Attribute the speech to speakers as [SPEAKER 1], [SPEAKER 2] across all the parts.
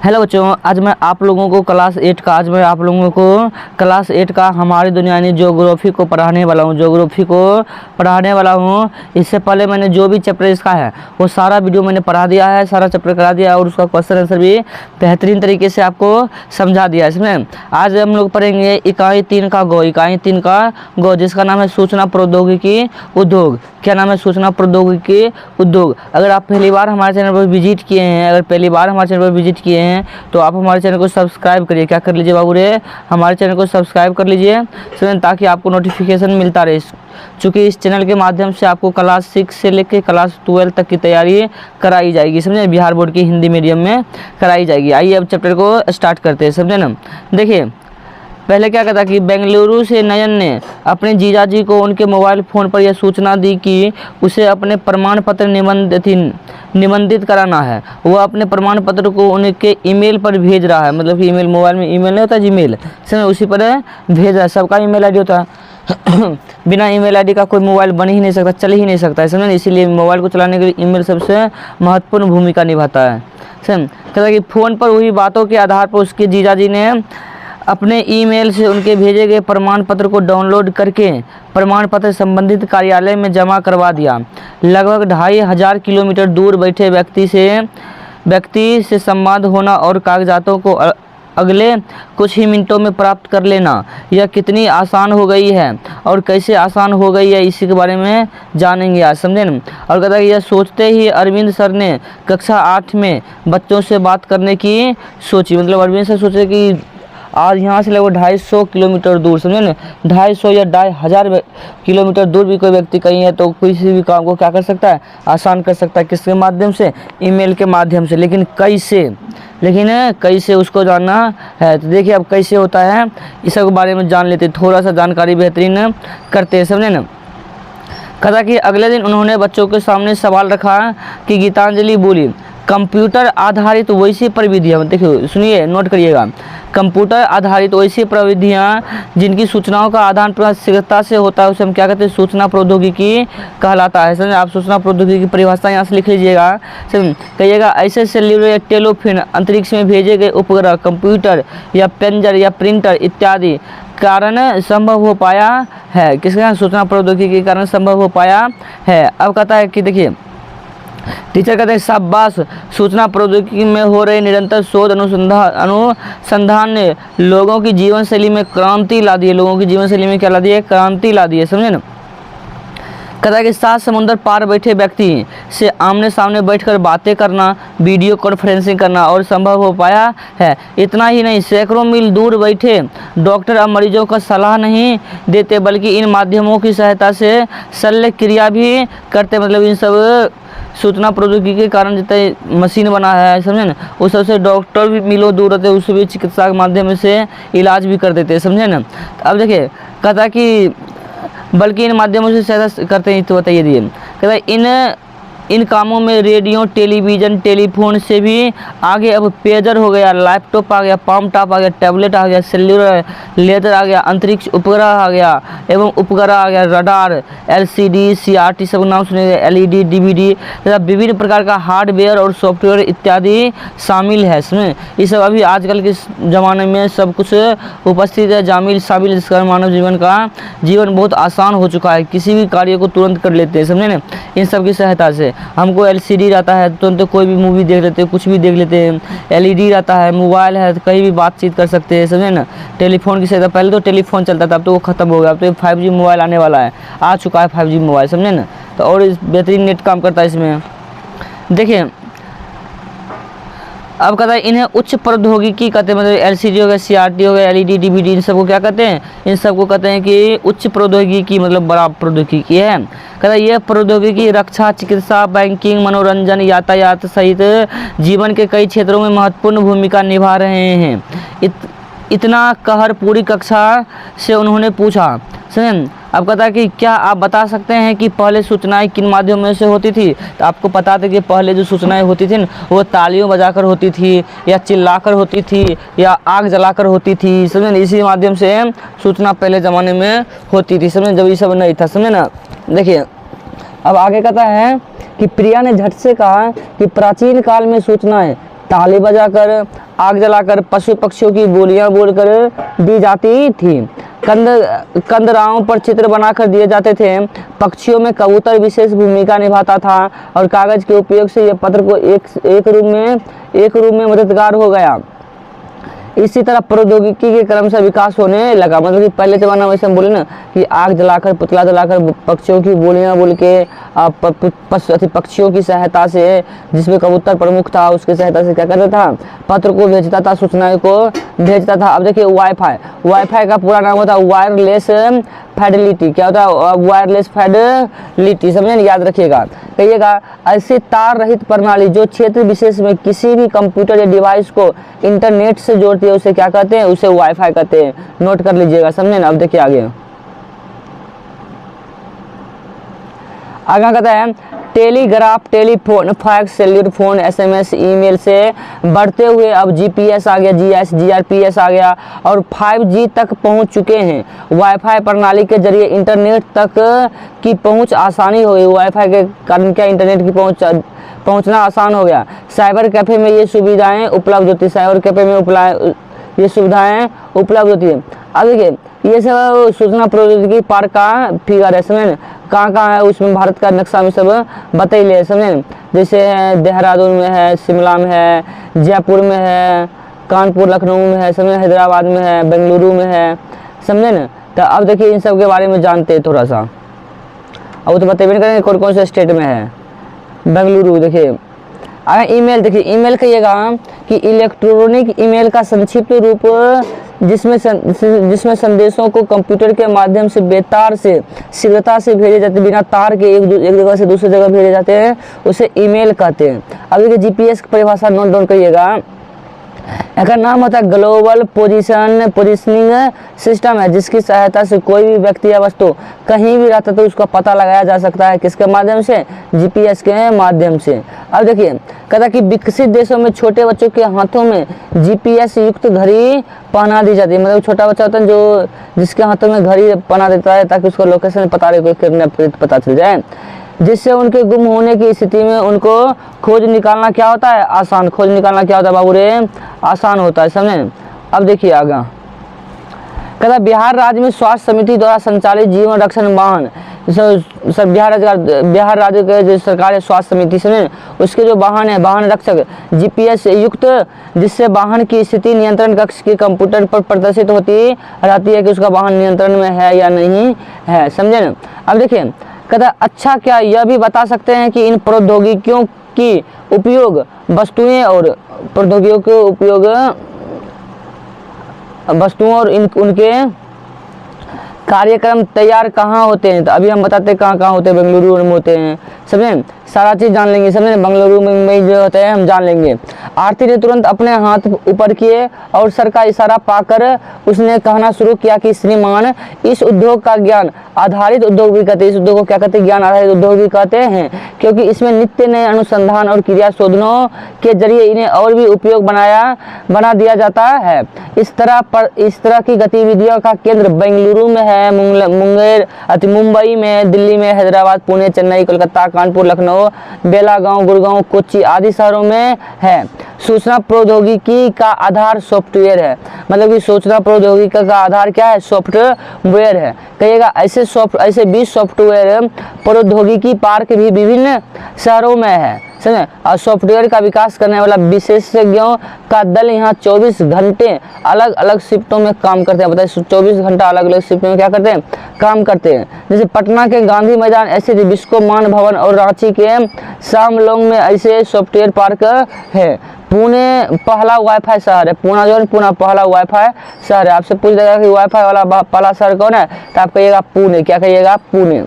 [SPEAKER 1] Hello बच्चों, आज मैं आप लोगों को क्लास 8 का हमारी दुनिया यानी ज्योग्राफी को पढ़ाने वाला हूँ। इससे पहले मैंने जो भी चैप्टर इसका है वो सारा वीडियो मैंने पढ़ा दिया है, सारा चैप्टर करा दिया है और उसका क्वेश्चन आंसर भी बेहतरीन तरीके से आपको समझा दिया है। इसमें आज हम लोग पढ़ेंगे इकाई 3 का गो, जिसका नाम है सूचना प्रौद्योगिकी उद्योग। क्या नाम है? सूचना प्रौद्योगिकी उद्योग। अगर आप पहली बार हमारे चैनल पर विजिट किए हैं तो आप हमारे चैनल को सब्सक्राइब करिए। क्या कर लीजिए बाबू रे? हमारे चैनल को सब्सक्राइब कर लीजिए ताकि आपको नोटिफिकेशन मिलता रहे। चूँकि इस चैनल के माध्यम से आपको क्लास 6 से लेकर क्लास 12 तक की तैयारी कराई जाएगी, समझे? बिहार बोर्ड की हिंदी मीडियम में कराई जाएगी। आइए अब चैप्टर को स्टार्ट करते हैं, समझे ना। देखिए पहले क्या कहता कि बेंगलुरु से नयन ने अपने जीजाजी को उनके मोबाइल फ़ोन पर यह सूचना दी कि उसे अपने प्रमाण पत्र निबंधित कराना है। वह अपने प्रमाण पत्र को उनके ईमेल पर भेज रहा है। मतलब कि ईमेल, मोबाइल में ईमेल नहीं होता, जीमेल, उसी पर भेज रहा है। सबका ईमेल आईडी होता है बिना ईमेल आईडी का कोई मोबाइल बन ही नहीं सकता, चल ही नहीं सकता है, समझे ना। इसीलिए मोबाइल को चलाने के लिए ईमेल सबसे महत्वपूर्ण भूमिका निभाता है। समझ कहता है कि फ़ोन पर हुई बातों के आधार पर उसके जीजाजी ने अपने ईमेल से उनके भेजे गए प्रमाण पत्र को डाउनलोड करके प्रमाण पत्र संबंधित कार्यालय में जमा करवा दिया। लगभग 2500 किलोमीटर दूर बैठे व्यक्ति से संवाद होना और कागजातों को अगले कुछ ही मिनटों में प्राप्त कर लेना, यह कितनी आसान हो गई है और कैसे आसान हो गई है, इसी के बारे में जानेंगे आज, समझे ना। और कहता है कि यह सोचते ही अरविंद सर ने कक्षा 8 में बच्चों से बात करने की सोची। मतलब अरविंद सर सोचे कि आज यहाँ से लगभग 250 किलोमीटर दूर, समझे ना, 250 या 2500 किलोमीटर दूर भी कोई व्यक्ति कहीं है तो किसी भी काम को क्या कर सकता है? आसान कर सकता है। किसके माध्यम से? ईमेल के माध्यम से। लेकिन कैसे उसको जानना है। तो देखिए अब कैसे होता है इस सब के बारे में जान लेते, थोड़ा सा जानकारी बेहतरीन करते हैं, समझे ना। कहा कि अगले दिन उन्होंने बच्चों के सामने सवाल रखा कि गीतांजलि बोली, कंप्यूटर आधारित वैसी प्रविधियाँ, देखिए सुनिए, नोट करिएगा, कंप्यूटर आधारित वैसी प्रविधियाँ जिनकी सूचनाओं का आदान प्रदान शीघ्रता से होता है उसे हम क्या कहते हैं? सूचना प्रौद्योगिकी कहलाता है। समझे? आप सूचना प्रौद्योगिकी की परिभाषा यहाँ से लिख लीजिएगा। कहिएगा ऐसे सेल्युलर या टेलीफोन, अंतरिक्ष में भेजे गए उपग्रह, कंप्यूटर या पेंजर या प्रिंटर इत्यादि कारण संभव हो पाया है। किसके कारण? सूचना प्रौद्योगिकी के कारण संभव हो पाया है। अब कहता है कि देखिए टीचर कहते हैं शाबाश, सूचना प्रौद्योगिकी में हो रहे निरंतर शोध अनुसंधान ने लोगों की जीवन शैली में क्रांति ला दी है। लोगों की जीवन शैली में क्या ला दी है? क्रांति ला दी है, समझे ना। कहता है कि 7 समुंदर पार बैठे व्यक्ति से आमने सामने बैठकर बातें करना, वीडियो कॉन्फ्रेंसिंग करना और संभव हो पाया है। इतना ही नहीं, सैकड़ों मील दूर बैठे डॉक्टर अब मरीजों का सलाह नहीं देते बल्कि इन माध्यमों की सहायता से शल्य क्रिया भी करते। मतलब इन सब सूचना प्रौद्योगिकी के कारण जितने मशीन बना है, समझे ना, उस सबसे डॉक्टर भी मिलो दूर रहते, उससे भी चिकित्सा के माध्यम से इलाज भी कर देते, समझे ना। अब देखिए कहता कि बल्कि इन माध्यमों से सहायता करते हैं। तो बताइए दिए, कहता है इन कामों में रेडियो, टेलीविज़न, टेलीफोन से भी आगे अब पेजर हो गया, लैपटॉप आ गया, पाम टॉप आ गया, टैबलेट आ गया, सेल्युलर लेजर आ गया, अंतरिक्ष उपग्रह आ गया एवं उपग्रह आ गया, रडार, LCD, CRT सब नाम सुनेंगे, LED, DVD तथा विभिन्न प्रकार का हार्डवेयर और सॉफ्टवेयर इत्यादि शामिल है। इसमें ये सब अभी आजकल के ज़माने में सब कुछ उपस्थित है, शामिल जिसका मानव जीवन बहुत आसान हो चुका है। किसी भी कार्य को तुरंत कर लेते हैं, समझे ना, इन सब की सहायता से। हमको LCD रहता है तो कोई भी मूवी देख लेते हैं, कुछ भी देख लेते हैं। LED रहता है, मोबाइल है तो कहीं भी बातचीत कर सकते हैं, समझे ना। टेलीफोन की सहायता, पहले तो टेलीफोन चलता था, अब तो वो खत्म हो गया, अब तो 5G मोबाइल आने वाला है, आ चुका है 5G मोबाइल, समझे ना। तो और इस बेहतरीन नेट काम करता है इसमें। देखिए अब कहता है इन्हें उच्च प्रौद्योगिकी कहते हैं। मतलब LCD हो गया, CRT हो गया, LED, DVD, इन सबको क्या कहते हैं? इन सबको कहते हैं कि उच्च प्रौद्योगिकी, मतलब बड़ा प्रौद्योगिकी है। कहता है यह प्रौद्योगिकी रक्षा, चिकित्सा, बैंकिंग, मनोरंजन, यातायात सहित जीवन के कई क्षेत्रों में महत्वपूर्ण भूमिका निभा रहे हैं। इतना कहर पूरी कक्षा से उन्होंने पूछा, समझे। अब कहता है कि क्या आप बता सकते हैं कि पहले सूचनाएं किन माध्यमों से होती थी? तो आपको पता था कि पहले जो सूचनाएं होती थी वो तालियों बजाकर होती थी या चिल्लाकर होती थी या आग जलाकर होती थी, समझे। इसी माध्यम से सूचना पहले ज़माने में होती थी, समझे, जब ये सब नहीं था, समझे ना। देखिए अब आगे कहता है कि प्रिया ने झट से कहा कि प्राचीन काल में सूचनाएं ताली बजाकर, आग जलाकर, पशु पक्षियों की बोलियां बोलकर दी जाती थी। कंदराओं पर चित्र बनाकर दिए जाते थे। पक्षियों में कबूतर विशेष भूमिका निभाता था और कागज के उपयोग से यह पत्र को एक रूप में मददगार हो गया। इसी तरह प्रौद्योगिकी के क्रम से विकास होने लगा। मतलब कि पहले जमाना में हम बोले ना कि आग जलाकर, पुतला जलाकर, पक्षियों की बोलियां बोल के पक्षियों की सहायता से, जिसमें कबूतर प्रमुख था, उसकी सहायता से क्या करता था, पत्र को भेजता था, सूचनाओं को भेजता था। अब देखिए वाईफाई का पूरा नाम होता है वायरलेस फिडेलिटी। क्या होता है वायरलेस फिडेलिटी, समझे, याद रखिएगा। कहिएगा ऐसी तार रहित प्रणाली जो क्षेत्र विशेष में किसी भी कंप्यूटर या डिवाइस को इंटरनेट से जोड़ती है, उसे क्या कहते हैं, उसे वाईफाई कहते हैं। नोट कर लीजिएगा, समझे ना। अब देखिए आगे कहता है telegraph, telephone, fax, cellular phone, SMS, email से बढ़ते हुए अब जीपीएस आ गया, जीआरपीएस आ गया और 5G तक पहुंच चुके हैं। वाईफाई प्रणाली के जरिए इंटरनेट तक की पहुंच आसानी हो गई। वाईफाई के कारण क्या इंटरनेट की पहुंचना आसान हो गया। साइबर कैफे में ये सुविधाएं उपलब्ध होती है। साइबर कैफे में ये सुविधाएं उपलब्ध होती है। अब देखिए ये सब सूचना प्रौद्योगिकी पार्क का फिगर है, समझे। कहाँ है उसमें भारत का नक्शा में सब बतैले, समझे। जैसे देहरादून में है, शिमला में है, जयपुर में है, कानपुर लखनऊ में है, समझे, हैदराबाद में है, बेंगलुरु में है, समझे ना। तो अब देखिए इन सब के बारे में जानते हैं थोड़ा सा। अब तो बतेबे नहीं करेंगे कौन कौन से स्टेट में है। बेंगलुरु देखिए। अगर ईमेल देखिए, ईमेल कहिएगा कि इलेक्ट्रॉनिक ईमेल का संक्षिप्त रूप जिसमें संदेशों को कंप्यूटर के माध्यम से बेतार से शीघ्रता से भेजे जाते, बिना तार के एक जगह से दूसरी जगह भेजे जाते हैं, उसे ईमेल कहते हैं। अब देखिए जीपीएस की परिभाषा नोट डाउन करिएगा। एक नाम होता है ग्लोबल पोजीशनिंग सिस्टम है, जिसकी सहायता से कोई भी व्यक्ति या वस्तु कहीं भी रहता तो उसका पता लगाया जा सकता है। किसके माध्यम से, जीपीएस के माध्यम से। अब देखिए कहता कि विकसित देशों में छोटे बच्चों के हाथों में जीपीएस युक्त घड़ी पहना दी जाती है। मतलब छोटा बच्चा होता है जो जिसके हाथों में घड़ी पहना देता है ताकि उसको लोकेशन पता रहे, कोई पता चल जाए, जिससे उनके गुम होने की स्थिति में उनको खोज निकालना क्या होता है, आसान। खोज निकालना क्या होता है बाबू रे, आसान होता है, समझे। अब देखिए आगे कहता बिहार राज्य में स्वास्थ्य समिति द्वारा संचालित जीवन रक्षण वाहन, बिहार राज्य के जो सरकारी स्वास्थ्य समिति से उसके जो वाहन है, वाहन रक्षक जीपीएस युक्त, जिससे वाहन की स्थिति नियंत्रण कक्ष के कंप्यूटर पर प्रदर्शित होती रहती है कि उसका वाहन नियंत्रण में है या नहीं है, समझे ना। अब देखिए कहता अच्छा क्या यह भी बता सकते हैं कि इन प्रौद्योगिकियों की उपयोग वस्तुएं और उनके कार्यक्रम तैयार कहाँ होते हैं। तो अभी हम बताते हैं कहाँ होते हैं, बेंगलुरु में होते हैं, समझे। सारा चीज़ जान लेंगे, समझे। बेंगलुरु में जो होता है हम जान लेंगे। आरती ने तुरंत अपने हाथ ऊपर किए और सर का इशारा पाकर उसने कहना शुरू किया कि श्रीमान, इस उद्योग का ज्ञान आधारित उद्योग भी कहते हैं। इस उद्योग को क्या कहते हैं, ज्ञान आधारित उद्योग भी कहते हैं, क्योंकि इसमें नित्य नए अनुसंधान और क्रिया शोधनों के जरिए इन्हें और भी उपयोग बना दिया जाता है। इस तरह की गतिविधियों का केंद्र बेंगलुरु में है, मुंबई में, दिल्ली में, हैदराबाद, पुणे, चेन्नई, कोलकाता, कानपुर, लखनऊ, बेलागांव, गुड़गांव, कोच्चि आदि शहरों में है। सूचना प्रौद्योगिकी का आधार सॉफ्टवेयर है। मतलब कि सूचना प्रौद्योगिकी का आधार क्या है, सॉफ्टवेयर है। कहिएगा ऐसे 20 सॉफ्टवेयर प्रौद्योगिकी पार्क भी विभिन्न शहरों में है, समझे। और सॉफ्टवेयर का विकास करने वाला विशेषज्ञों का दल यहाँ 24 घंटे अलग अलग शिफ्टों में काम करते हैं। बताइए 24 घंटा अलग अलग शिफ्टों में क्या करते हैं, काम करते हैं। जैसे पटना के गांधी मैदान स्थित विश्वमान भवन और रांची के शामलोंग में ऐसे सॉफ्टवेयर पार्क है। पुणे पहला वाईफाई शहर है। पुणे जो है पुणे पहला वाईफाई शहर है। आपसे पूछ देगा कि वाईफाई वाला पहला शहर कौन है, तो आप कहिएगा पुणे। क्या कहिएगा, पुणे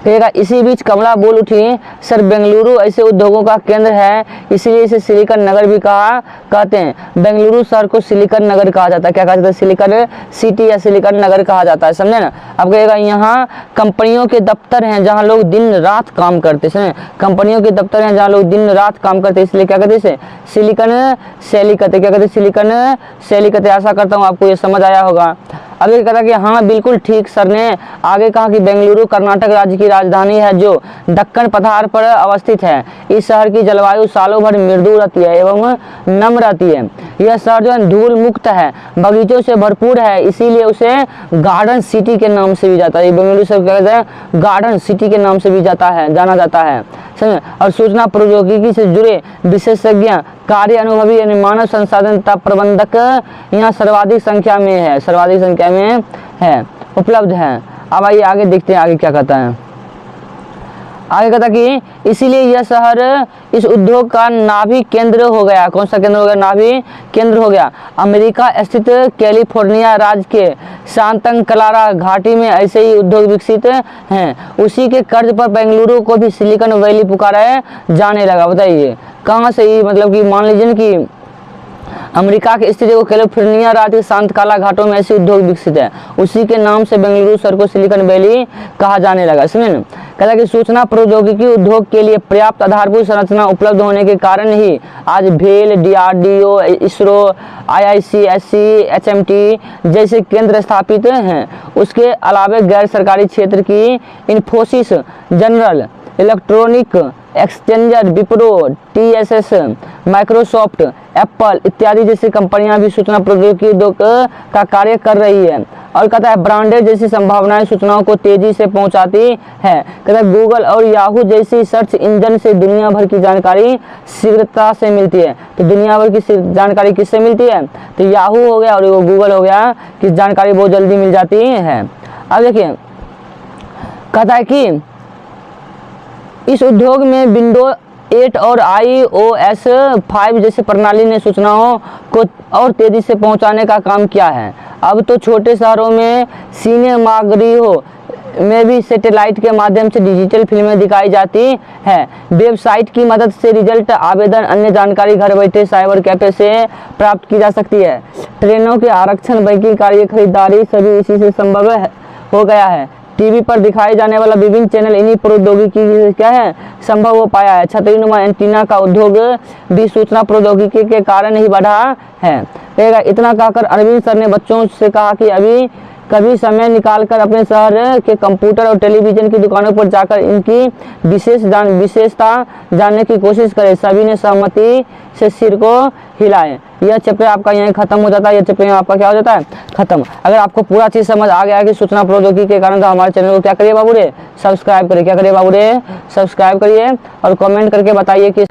[SPEAKER 1] कहिएगा। इसी बीच कमला बोल उठी, सर बेंगलुरु ऐसे उद्योगों का केंद्र है, इसलिए इसे सिलिकॉन नगर भी कहते हैं। बेंगलुरु शहर को सिलिकॉन नगर कहा जाता है। क्या कहा जाता है, सिलिकॉन सिटी या सिलिकॉन नगर कहा जाता है, समझे ना। अब कहिएगा यहाँ कंपनियों के दफ्तर हैं जहाँ लोग दिन रात काम करते हैं। कंपनियों के दफ्तर हैं जहाँ लोग दिन रात काम करते हैं, इसलिए क्या कहते हैं, इसे सिलिकॉन शैली कहते हैं। क्या कहते हैं, सिलिकॉन शैली कहते हैं। आशा करता हूँ आपको ये समझ आया होगा। अब ये कहा कि हाँ बिल्कुल ठीक सर ने आगे कहा कि बेंगलुरु कर्नाटक राज्य की राजधानी है जो दक्कन पठार पर अवस्थित है। इस शहर की जलवायु सालों भर मृदु रहती है एवं नम रहती है। यह शहर जो है धूल मुक्त है, बगीचों से भरपूर है, इसीलिए उसे गार्डन सिटी के नाम से भी जाता है। बेंगलुरु से कहते हैं गार्डन सिटी के नाम से भी जाना जाता है। और सूचना प्रौद्योगिकी से जुड़े विशेषज्ञ, कार्य अनुभवी यानी मानव संसाधन तथा प्रबंधक यहाँ सर्वाधिक संख्या में है उपलब्ध है। अब आइए आगे देखते हैं आगे क्या कहता है। आगे कहता कि इसीलिए यह शहर इस उद्योग का नाभि केंद्र हो गया। कौन सा केंद्र हो गया? नाभि केंद्र हो गया। अमेरिका स्थित कैलिफोर्निया राज्य के सांता क्लारा घाटी में ऐसे ही उद्योग विकसित हैं। उसी के कर्ज पर बेंगलुरु को भी सिलिकॉन वैली पुकारा जाने लगा। बताइए कहाँ से ही, मतलब कि मान लीजिए कि अमेरिका के स्थित कैलिफोर्निया राज्य के सांता क्लारा घाटों में ऐसे उद्योग विकसित है, उसी के नाम से बेंगलुरु शहर को सिलिकॉन वैली कहा जाने लगा। सुनिए ना, कहता कि सूचना प्रौद्योगिकी उद्योग के लिए पर्याप्त आधारभूत संरचना उपलब्ध होने के कारण ही आज भेल, DRDO, इसरो, IICSC, HMT जैसे केंद्र स्थापित हैं। उसके अलावा गैर सरकारी क्षेत्र की Infosys, general electronic exchanger, Wipro, TSS, Microsoft, Apple इत्यादि जैसी कंपनियां भी सूचना प्रौद्योगिकी उद्योग का कार्य कर रही है। और कहता है ब्रांडेड जैसी संभावनाएं सूचनाओं को तेजी से पहुंचाती है। कहता है गूगल और याहू जैसी सर्च इंजन से दुनिया भर की जानकारी शीघ्रता से मिलती है। तो दुनिया भर की जानकारी किससे मिलती है? तो याहू हो गया और वो गूगल हो गया कि जानकारी बहुत जल्दी मिल जाती है। अब देखिए कहता है कि इस उद्योग में विंडो 8 और iOS 5 जैसे प्रणाली ने सूचनाओं को और तेजी से पहुंचाने का काम किया है। अब तो छोटे शहरों में सिनेमागृहों में भी सैटेलाइट के माध्यम से डिजिटल फिल्में दिखाई जाती है। वेबसाइट की मदद से रिजल्ट, आवेदन, अन्य जानकारी घर बैठे साइबर कैफे से प्राप्त की जा सकती है। ट्रेनों के आरक्षण, बैंकिंग कार्य, खरीदारी सभी इसी से संभव हो गया है। टीवी पर दिखाए जाने वाला विभिन्न चैनल इन्हीं प्रौद्योगिकी से क्या है संभव हो पाया है। छतरीनुमा एंटीना का उद्योग भी सूचना प्रौद्योगिकी के कारण ही बढ़ा है। इतना कहकर अरविंद सर ने बच्चों से कहा कि कभी समय निकालकर अपने शहर के कंप्यूटर और टेलीविजन की दुकानों पर जाकर इनकी विशेषता जानने की कोशिश करें। सभी ने सहमति से सिर को हिलाए। यह चैप्टर आपका यहीं खत्म हो जाता है। यह चैप्टर आपका क्या हो जाता है? खत्म। अगर आपको पूरा चीज समझ आ गया कि सूचना प्रौद्योगिकी के कारण, तो हमारे चैनल को क्या करिए बाबू रे? सब्सक्राइब करिए। क्या करिए बाबू रे? सब्सक्राइब करिए और कमेंट करके बताइए कि